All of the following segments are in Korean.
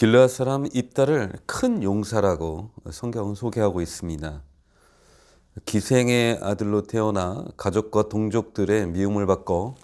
길르앗 사람 입다를 큰 용사라고 성경은 소개하고 있습니다. 기생의 아들로 태어나 가족과 동족들의 미움을 받고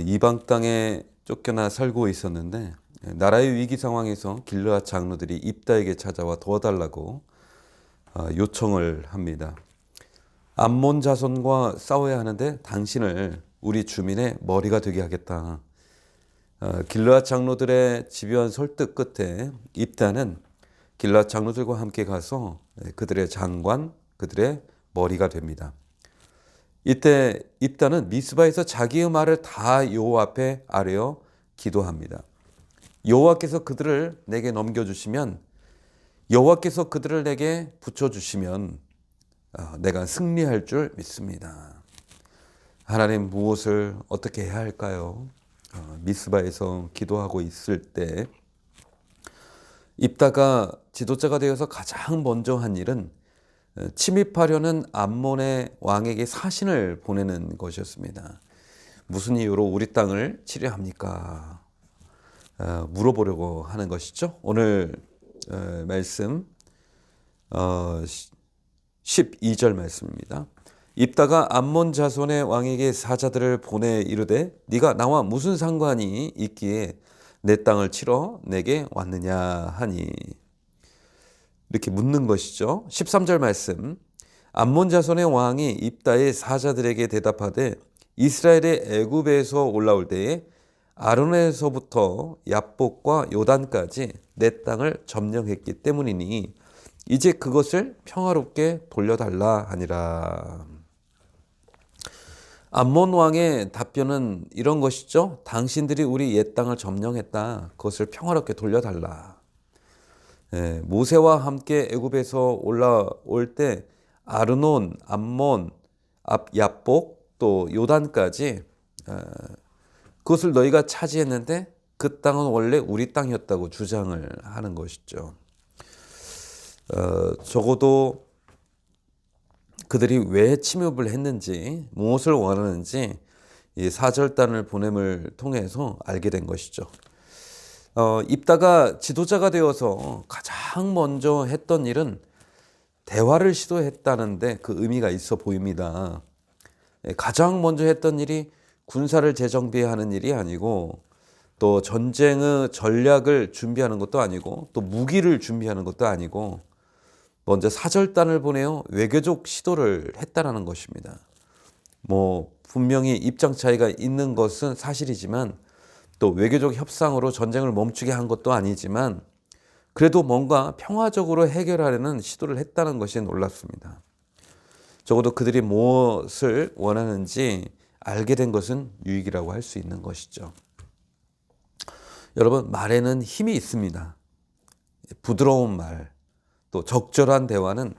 이방 땅에 쫓겨나 살고 있었는데, 나라의 위기 상황에서 길르앗 장로들이 입다에게 찾아와 도와달라고 요청을 합니다. 암몬 자손과 싸워야 하는데 당신을 우리 주민의 머리가 되게 하겠다. 길르앗 장로들의 집요한 설득 끝에 입다는 길르앗 장로들과 함께 가서 그들의 장관, 그들의 머리가 됩니다. 이때 입다는 미스바에서 자기의 말을 다 여호와 앞에 아뢰어 기도합니다. 여호와께서 그들을 내게 넘겨주시면, 여호와께서 그들을 내게 붙여주시면 내가 승리할 줄 믿습니다. 하나님, 무엇을 어떻게 해야 할까요? 미스바에서 기도하고 있을 때 입다가 지도자가 되어서 가장 먼저 한 일은 침입하려는 암몬의 왕에게 사신을 보내는 것이었습니다. 무슨 이유로 우리 땅을 치료합니까? 물어보려고 하는 것이죠. 오늘 말씀 12절 말씀입니다. 입다가 암몬 자손의 왕에게 사자들을 보내 이르되 네가 나와 무슨 상관이 있기에 내 땅을 치러 내게 왔느냐 하니, 이렇게 묻는 것이죠. 13절 말씀, 암몬 자손의 왕이 입다의 사자들에게 대답하되 이스라엘의 애굽에서 올라올 때에 아론에서부터 야복과 요단까지 내 땅을 점령했기 때문이니 이제 그것을 평화롭게 돌려달라 하니라. 암몬 왕의 답변은 이런 것이죠. 당신들이 우리 옛 땅을 점령했다. 그것을 평화롭게 돌려달라. 모세와 함께 애굽에서 올라올 때 아르논, 암몬, 야복, 또 요단까지 그것을 너희가 차지했는데 그 땅은 원래 우리 땅이었다고 주장을 하는 것이죠. 적어도 그들이 왜 침입을 했는지, 무엇을 원하는지 이 사절단을 보냄을 통해서 알게 된 것이죠. 입다가 지도자가 되어서 가장 먼저 했던 일은 대화를 시도했다는데 그 의미가 있어 보입니다. 가장 먼저 했던 일이 군사를 재정비하는 일이 아니고, 또 전쟁의 전략을 준비하는 것도 아니고, 또 무기를 준비하는 것도 아니고, 먼저 사절단을 보내어 외교적 시도를 했다라는 것입니다. 분명히 입장 차이가 있는 것은 사실이지만, 또 외교적 협상으로 전쟁을 멈추게 한 것도 아니지만, 그래도 뭔가 평화적으로 해결하려는 시도를 했다는 것이 놀랍습니다. 적어도 그들이 무엇을 원하는지 알게 된 것은 유익이라고 할 수 있는 것이죠. 여러분, 말에는 힘이 있습니다. 부드러운 말, 또 적절한 대화는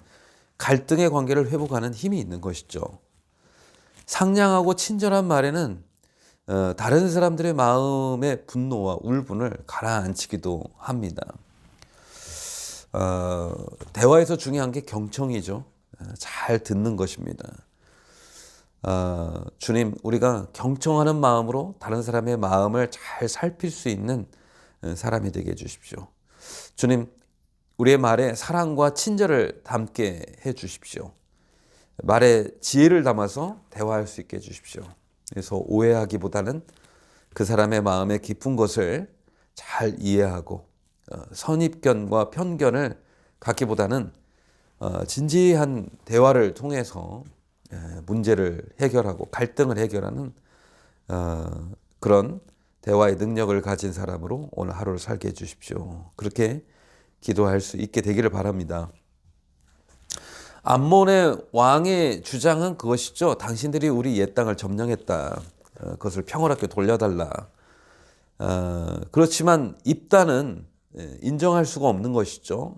갈등의 관계를 회복하는 힘이 있는 것이죠. 상냥하고 친절한 말에는 다른 사람들의 마음의 분노와 울분을 가라앉히기도 합니다. 대화에서 중요한 게 경청이죠. 잘 듣는 것입니다. 주님, 우리가 경청하는 마음으로 다른 사람의 마음을 잘 살필 수 있는 사람이 되게 해주십시오. 주님, 우리의 말에 사랑과 친절을 담게 해주십시오. 말에 지혜를 담아서 대화할 수 있게 해주십시오. 그래서 오해하기보다는 그 사람의 마음의 깊은 것을 잘 이해하고 선입견과 편견을 갖기보다는 진지한 대화를 통해서 문제를 해결하고 갈등을 해결하는 그런 대화의 능력을 가진 사람으로 오늘 하루를 살게 해주십시오. 그렇게 기도할 수 있게 되기를 바랍니다. 암몬의 왕의 주장은 그것이죠. 당신들이 우리 옛 땅을 점령했다. 그것을 평화롭게 돌려달라. 그렇지만 입다는 인정할 수가 없는 것이죠.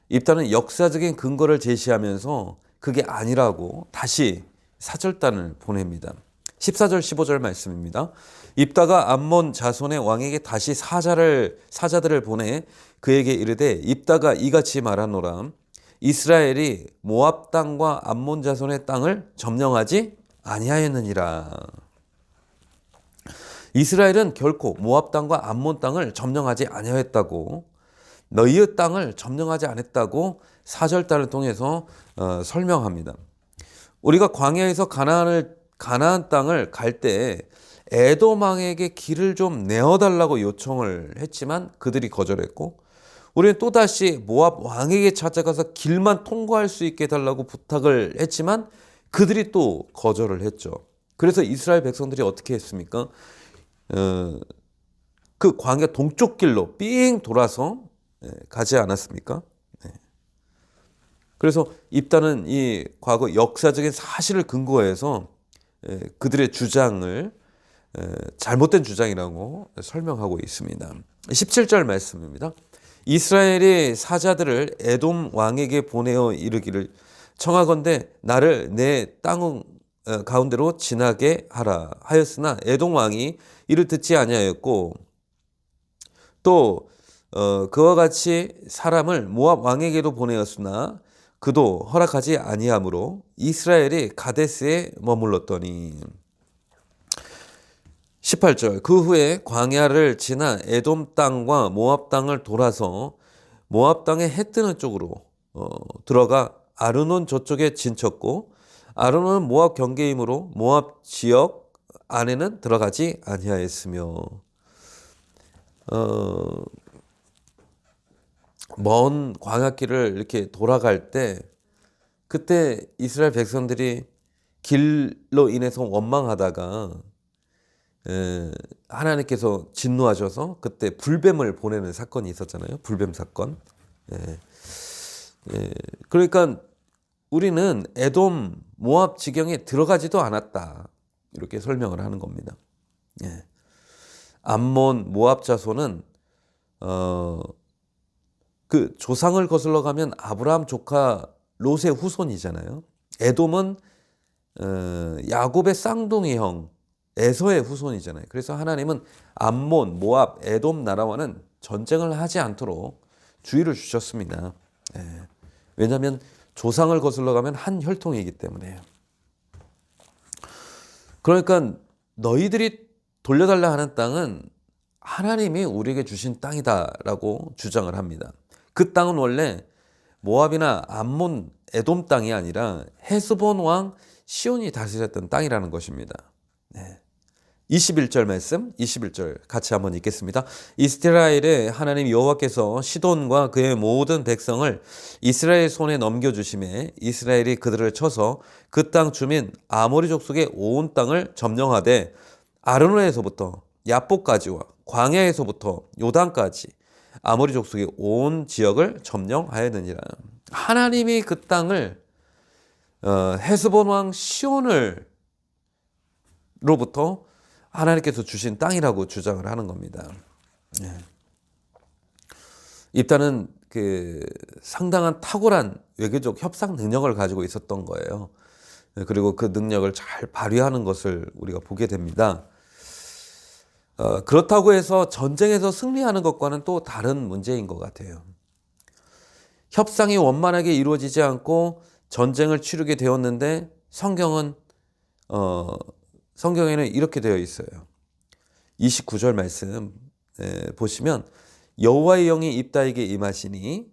입다는 역사적인 근거를 제시하면서 그게 아니라고 다시 사절단을 보냅니다. 14절 15절 말씀입니다. 입다가 암몬 자손의 왕에게 다시 사자들을 보내 그에게 이르되 입다가 이같이 말하노라. 이스라엘이 모압 땅과 암몬 자손의 땅을 점령하지 아니하였느니라. 이스라엘은 결코 모압 땅과 암몬 땅을 점령하지 아니하였다고 너희의 땅을 점령하지 않았다고 4절단을 통해서 설명합니다. 우리가 광야에서 가나안 땅을 갈 때 에돔 왕에게 길을 좀 내어달라고 요청을 했지만 그들이 거절했고, 우리는 또다시 모압 왕에게 찾아가서 길만 통과할 수 있게 해달라고 부탁을 했지만 그들이 또 거절을 했죠. 그래서 이스라엘 백성들이 어떻게 했습니까? 그 광야 동쪽 길로 삥 돌아서 가지 않았습니까? 그래서 입다는 이 과거 역사적인 사실을 근거해서 그들의 주장을 잘못된 주장이라고 설명하고 있습니다. 17절 말씀입니다. 이스라엘이 사자들을 에돔 왕에게 보내어 이르기를 청하건대 나를 내 땅 가운데로 지나게 하라 하였으나 에돔 왕이 이를 듣지 아니하였고, 또 그와 같이 사람을 모압 왕에게도 보내었으나 그도 허락하지 아니하므로 이스라엘이 가데스에 머물렀더니. 18절 그 후에 광야를 지나 에돔 땅과 모압 땅을 돌아서 모압 땅의 해 뜨는 쪽으로 들어가 아르논 저쪽에 진쳤고, 아르논은 모압 경계이므로 모압 지역 안에는 들어가지 아니하였으며. 먼 광야길을 이렇게 돌아갈 때 그때 이스라엘 백성들이 길로 인해서 원망하다가 하나님께서 진노하셔서 그때 불뱀을 보내는 사건이 있었잖아요. 불뱀 사건. 그러니까 우리는 에돔 모압 지경에 들어가지도 않았다, 이렇게 설명을 하는 겁니다. 암몬 모압 자손은 그 조상을 거슬러 가면 아브라함 조카 롯의 후손이잖아요. 에돔은 야곱의 쌍둥이 형 에서의 후손이잖아요. 그래서 하나님은 암몬, 모압, 에돔 나라와는 전쟁을 하지 않도록 주의를 주셨습니다. 왜냐하면 조상을 거슬러 가면 한 혈통이기 때문에요. 그러니까 너희들이 돌려달라 하는 땅은 하나님이 우리에게 주신 땅이다라고 주장을 합니다. 그 땅은 원래 모압이나 암몬, 에돔 땅이 아니라 헤스본 왕 시온이 다스렸던 땅이라는 것입니다. 21절 말씀, 21절 같이 한번 읽겠습니다. 이스라엘에 하나님 여호와께서 시돈과 그의 모든 백성을 이스라엘 손에 넘겨주심에 이스라엘이 그들을 쳐서 그 땅 주민 아모리 족속의 온 땅을 점령하되 아르논에서부터 야복까지와 광야에서부터 요단까지 아모리 족속의 온 지역을 점령하였느니라. 하나님이 그 땅을 헤스본 왕 시온을 로부터 하나님께서 주신 땅이라고 주장을 하는 겁니다. 입다는 그 상당한 탁월한 외교적 협상 능력을 가지고 있었던 거예요. 그리고 그 능력을 잘 발휘하는 것을 우리가 보게 됩니다. 그렇다고 해서 전쟁에서 승리하는 것과는 또 다른 문제인 것 같아요. 협상이 원만하게 이루어지지 않고 전쟁을 치르게 되었는데 성경에는 이렇게 되어 있어요. 29절 말씀 보시면 여호와의 영이 입다에게 임하시니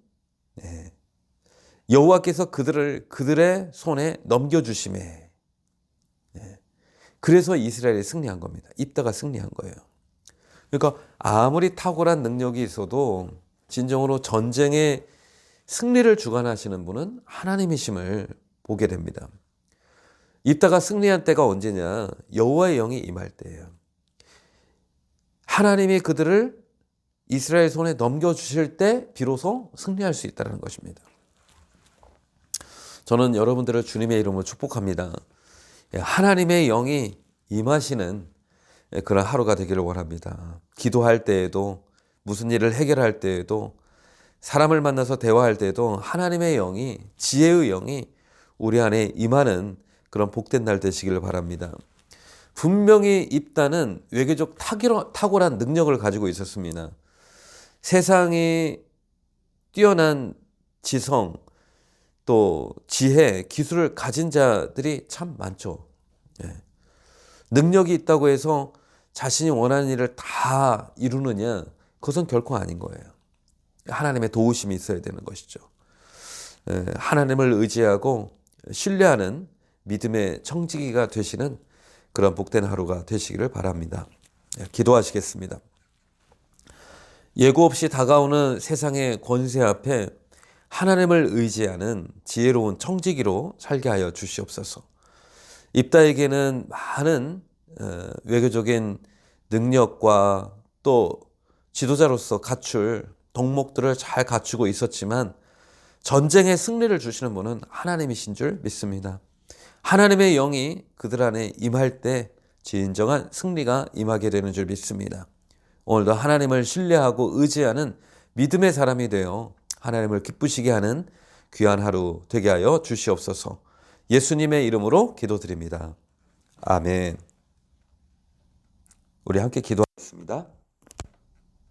여호와께서 그들의 손에 넘겨주심에. 그래서 이스라엘이 승리한 겁니다. 입다가 승리한 거예요. 그러니까 아무리 탁월한 능력이 있어도 진정으로 전쟁의 승리를 주관하시는 분은 하나님이심을 보게 됩니다. 입다가 승리한 때가 언제냐? 여호와의 영이 임할 때예요. 하나님이 그들을 이스라엘 손에 넘겨주실 때 비로소 승리할 수 있다는 것입니다. 저는 여러분들을 주님의 이름으로 축복합니다. 하나님의 영이 임하시는 그런 하루가 되기를 원합니다. 기도할 때에도, 무슨 일을 해결할 때에도, 사람을 만나서 대화할 때에도 하나님의 영이, 지혜의 영이 우리 안에 임하는 그런 복된 날 되시기를 바랍니다. 분명히 입다는 외교적 탁월한 능력을 가지고 있었습니다. 세상이 뛰어난 지성, 또 지혜, 기술을 가진 자들이 참 많죠. 능력이 있다고 해서 자신이 원하는 일을 다 이루느냐? 그것은 결코 아닌 거예요. 하나님의 도우심이 있어야 되는 것이죠. 하나님을 의지하고 신뢰하는 믿음의 청지기가 되시는 그런 복된 하루가 되시기를 바랍니다. 기도하시겠습니다. 예고 없이 다가오는 세상의 권세 앞에 하나님을 의지하는 지혜로운 청지기로 살게 하여 주시옵소서. 입다에게는 많은 외교적인 능력과 또 지도자로서 갖출 덕목들을 잘 갖추고 있었지만 전쟁의 승리를 주시는 분은 하나님이신 줄 믿습니다. 하나님의 영이 그들 안에 임할 때 진정한 승리가 임하게 되는 줄 믿습니다. 오늘도 하나님을 신뢰하고 의지하는 믿음의 사람이 되어 하나님을 기쁘시게 하는 귀한 하루 되게 하여 주시옵소서. 예수님의 이름으로 기도드립니다. 아멘. 우리 함께 기도하겠습니다.